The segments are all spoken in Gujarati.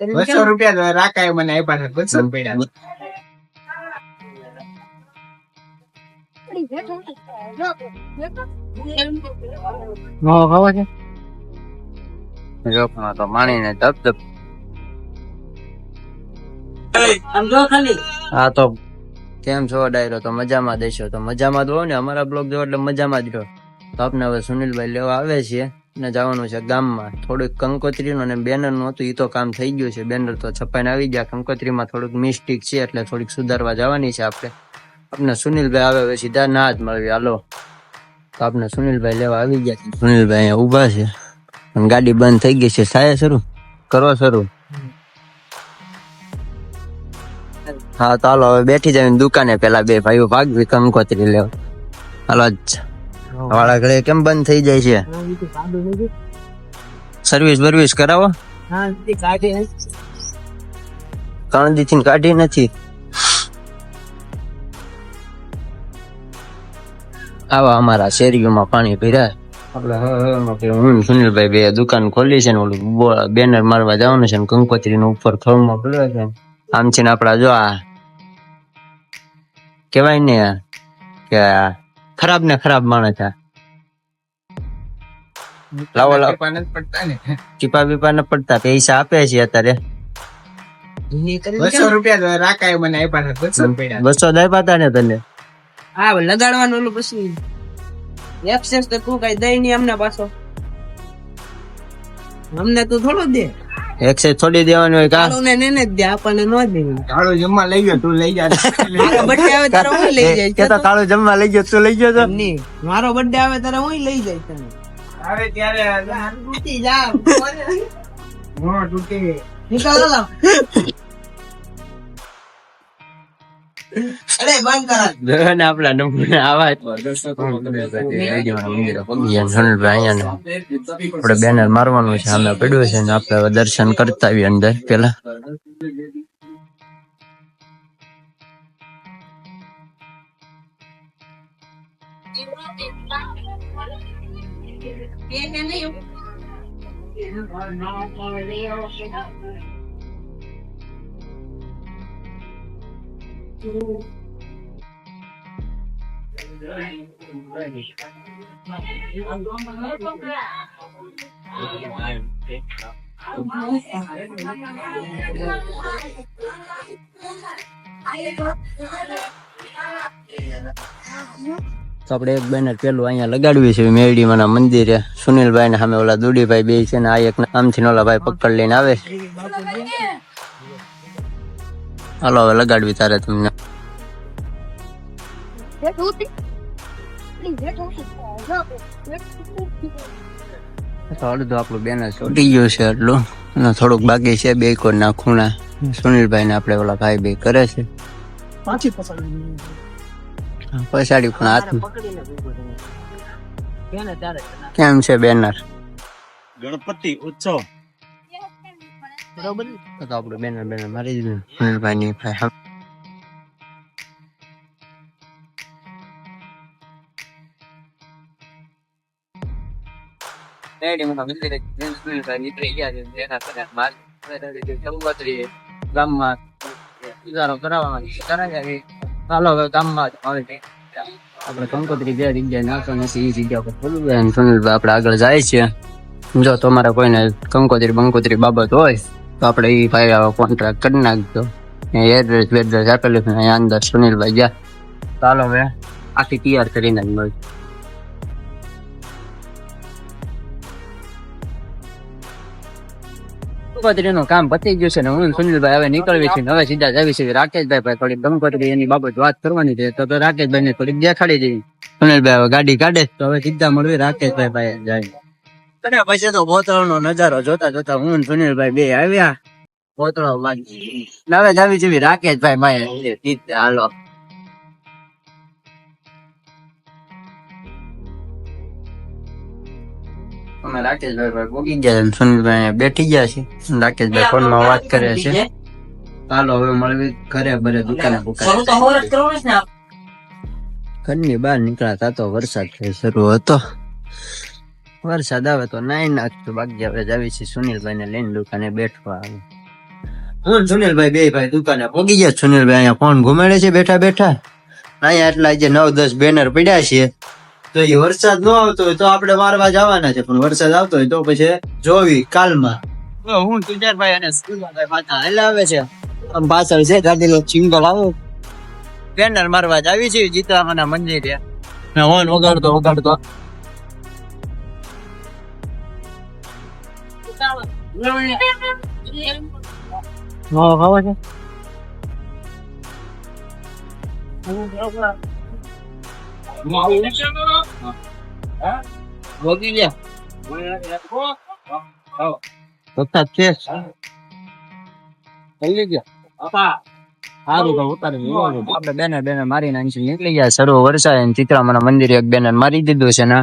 ₹200 રાખાય મને આપ્યા હતા 200 પડ્યા. જોકમાં તો માણીને ધબ હા તો કેમ છો ડાયરો? તો મજામાં દેશો તો મજામાં જ રહો ને. અમારા બ્લોગ જો એટલે મજામાં જ રહો. તો આપણે હવે સુનિલભાઈ લેવા આવે છે ને જવાનું છે ગામમાં. થોડુંક કંકોત્રીનું અને બેનરનું હતું, એ તો કામ થઈ ગયું છે. બેનર તો છપાઈને આવી ગયા. કંકોત્રીમાં થોડુંક મિસ્ટેક છે એટલે થોડીક સુધારવા જવાની છે આપણે સુનિલભાઈ આવે હવે સીધા ના જ મળવી. હાલો તો આપણે સુનિલભાઈ લેવા આવી ગયા છે. સુનિલભાઈ અહીંયા ઊભા છે અને ગાડી બંધ થઈ ગઈ છે. સાયા શરૂ કરો શરૂ. હા તો હાલો હવે બેઠી જાય દુકાને. પેલા બે ભાઈઓ ભાગવી કંકોત્રી લેવા. હાલો વાળા ઘરે કેમ બંધ થઈ જાય છે? સર્વિસ બર્વિસ કરાવો? 3 દીથી કાઢી નથી. આવા અમારા શેરીઓમાં પાણી ભર્યા. આપણે હું સુનિલભાઈ બે દુકાન ખોલી છે ને ઓલું બેનર મારવા જવાનું છે ને કંકોત્રી નો ઉપર થળમાં પડ્યો છે. આમ છે ને આપડા જો આ કેવાય ને કે ખરાબ ને ખરાબ માણસ છે. લાવો ટીપા બીપા ન પડતા, પૈસા આપે છે અત્યારે. ₹200 રાખાય મને આપ્યા હતા 200 પડ્યા. 200 આપ્યા હતા ને તને? હા લગાડવાનું ઓલું પછી એક્સેસ તો તું કઈ દઈ નહીં અમને પાછો. અમને તું થોડું દે. એક્સેસ થોડી દેવાનું હોય કા? કાળું ને જ દે, આપણને ન દે. કાળું જમવા લઈ ગયો, તું લઈ જા. મારો બર્થડે આવે તારે હું લઈ જાય. કે તો કાળું જમવા લઈ ગયો, તું લઈ ગયો તો નહીં. મારો બર્થડે આવે તારે હું લઈ જાય તને. અરે ત્યારે તૂટી જા. તૂટી નીકળ લો. અરે બંધ કર. ને આપડા નંબર આવા આપડે બેનર મારવાનું છે. સામે પડ્યું છે ને આપડે હવે દર્શન કરતા આવીએ અંદર પેલા. તો આપણે એક બેનર પેલું અહીંયા લગાડવી છે મેરડીમાં ના મંદિરે. સુનિલભાઈ ને સામે ઓલા દુડીભાઈ બે છે ને આ એક આમથી ઓલા ભાઈ પકડ લઈને આવે છે. હાલો હવે લગાડવી તારે તમને. અડધું આપણું બેનર છૂટી ગયું છે એટલું અને થોડુંક બાકી છે. બે કોર ના ખૂણા સુનિલભાઈ ને આપડે ઓલા ભાઈ બે કરે છે. પછાડી પણ હાથમાં કેમ છે બેનર? ગણપતિ ઉત્સવ બરોબર. તો આપણું બેનર મારી દીધું સુનિલભાઈ ની ભાઈ. ગામમાં સુધારો કરાવવાનો. હાલો હવે ગામમાં આપણે કંકોત્રી બે જગ્યાએ નાખવાની છે. એ જગ્યા પર સુનિલભાઈ આપણે આગળ જાય છે. જો તમારે કોઈને કંકોત્રી બાબત હોય તો આપણે એ ભાઈ કોન્ટ્રાક્ટ કરી નાખજો. એડ્રેસ બેડ્રેસ આપેલું છે અહીંયા અંદર સુનિલભાઈ ગયા. ચાલો હવે આખી તૈયાર કરી નાખ. કંકોત્રીનું કામ પતી ગયું છે ને હું સુનિલભાઈ હવે નીકળવી છે. હવે સીધા જાવી છે રાકેશભાઈ ભાઈ થોડીક કંકોત્રી એની બાબત વાત કરવાની છે. તો રાકેશભાઈ ને થોડીક દેખાડી દઈ. સુનિલભાઈ હવે ગાડી કાઢે તો હવે સીધા મળવી રાકેશભાઈ ભાઈ જાય. પછી તો ભોતળો નો નજારો જોતા જોતા હું સુનિલભાઈ બે આવ્યા ભોતળો હવે જાવી છે રાકેશભાઈ ભાઈ. હાલો અમે રાકેશભાઈ ભોગી ગયા. સુનિલભાઈ બેઠી ગયા છે. રાકેશભાઈ ફોન માં વાત કરે છે. ચાલો હવે મળવી ઘરે બરે દુકાને ઘરની બહાર નીકળ્યા તો વરસાદ શરૂ હતો. વરસાદ આવે તો નાઈ નાખતો. બાકી હવે જાવી છે સુનિલભાઈ ને લઈને દુકાને બેઠવા આવે. હું ને સુનિલભાઈ બે ભાઈ દુકાને પોગી ગયા. સુનિલભાઈ અહીંયા ફોન ઘુમાડે છે બેઠા બેઠા. અહીંયા એટલા જે 9-10 બેનર પડ્યા છે. તો એ વરસાદ ન આવતો હોય તો આપણે મારવા જવાના છે, પણ વરસાદ આવતો હોય તો પછી જોવી કાલમાં. હું તુષારભાઈ અને સુનિલભાઈ પાછા હલાવે છે. આમ પાછળ છે ગાડીનો ચિંગલ આવો બેનર મારવા જ આવી છે જીતવાના મંદિરે. હોર્ન વગાડતો વગાડતો ખાવા છે. આપડે બેનર મારી નાખી નીકળી ગયા. સર્વ વરસાદ ચિત્રામાના મંદિરે એક બેનર મારી દીધું છે ને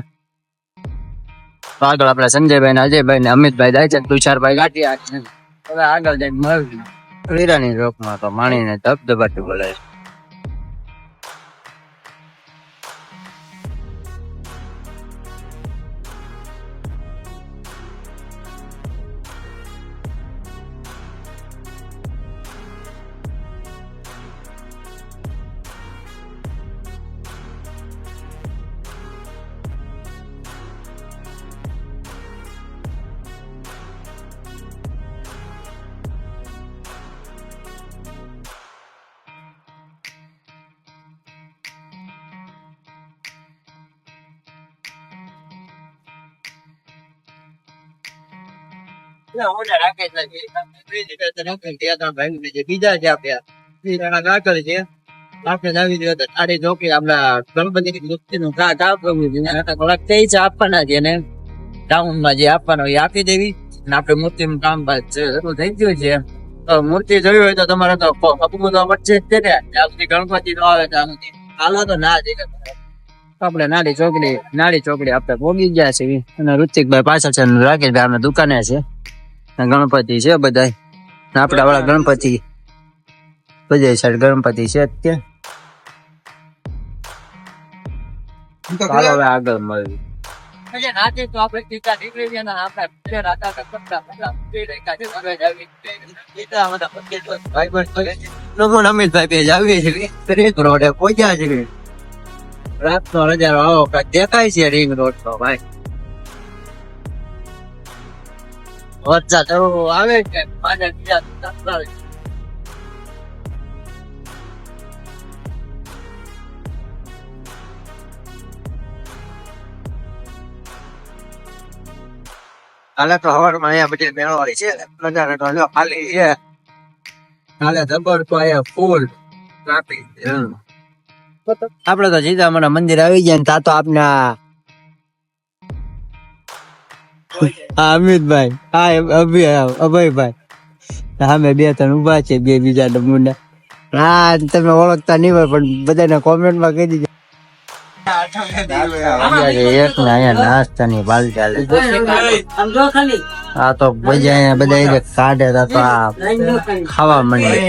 આગળ આપડા સંજયભાઈ ને અજયભાઈ ને અમિતભાઈ જાય છે. તુષારભાઈ ગાંઠી હવે આગળ જાય હીરાની રોકમાં તો માણીને ધબધબાટી બોલાય. બીજા છે આપણે ચોકી આપડા ગણપતિ મૂર્તિ નું આપવાના છે ને ટાઉન માં જે આપવાનો એ આપી દેવી. આપડે મૂર્તિ નું કામ શરૂ થઈ ગયું છે. મૂર્તિ જોઈ હોય તો તમારે તો અપૂર તો વચ્ચે જ છે ને. જ્યાં સુધી ગણપતિ નો આવે ત્યાં સુધી હાલો તો ના જઈ આપડે નાડી ચોકડી આપડે પોગી ગયા છે. અને ઋતિકભાઈ પાછળ છે, રાકેશભાઈ આપણે દુકાને છે. ગણપતિ છે બધા આપડા વાળા ગણપતિ બધા સાઈડ ગણપતિ છે અત્યારે. હવે આગળ મળ્યું અમિતભાઈ પહોંચ્યા છે. રાત નો રજારો આવો દેખાય છે રિંગ રોડ તો ભાઈ. વરસાદ આવે છે કાલે તો હવારમાં અહીંયા બધી મેળવાળી છે નજારા તો ખાલી છે. કાલે જબર તો અહીંયા ફૂલ ટ્રાફિક. આપડે તો સીતામાના મંદિર આવી ગયા ને તા તો આપને અમિતભાઈ અભયભાઈ સામે 2-3 ઉભા છે, બે બીજા નમૂના. હા તમે ઓળખતા નહીં હોય પણ બધાને કોમેન્ટમાં કહી દીધું. એક ને અહીંયા નાસ્તાની બાલટી ચાલે. આ તો બધા કાઢે તો ખાવા માંડે.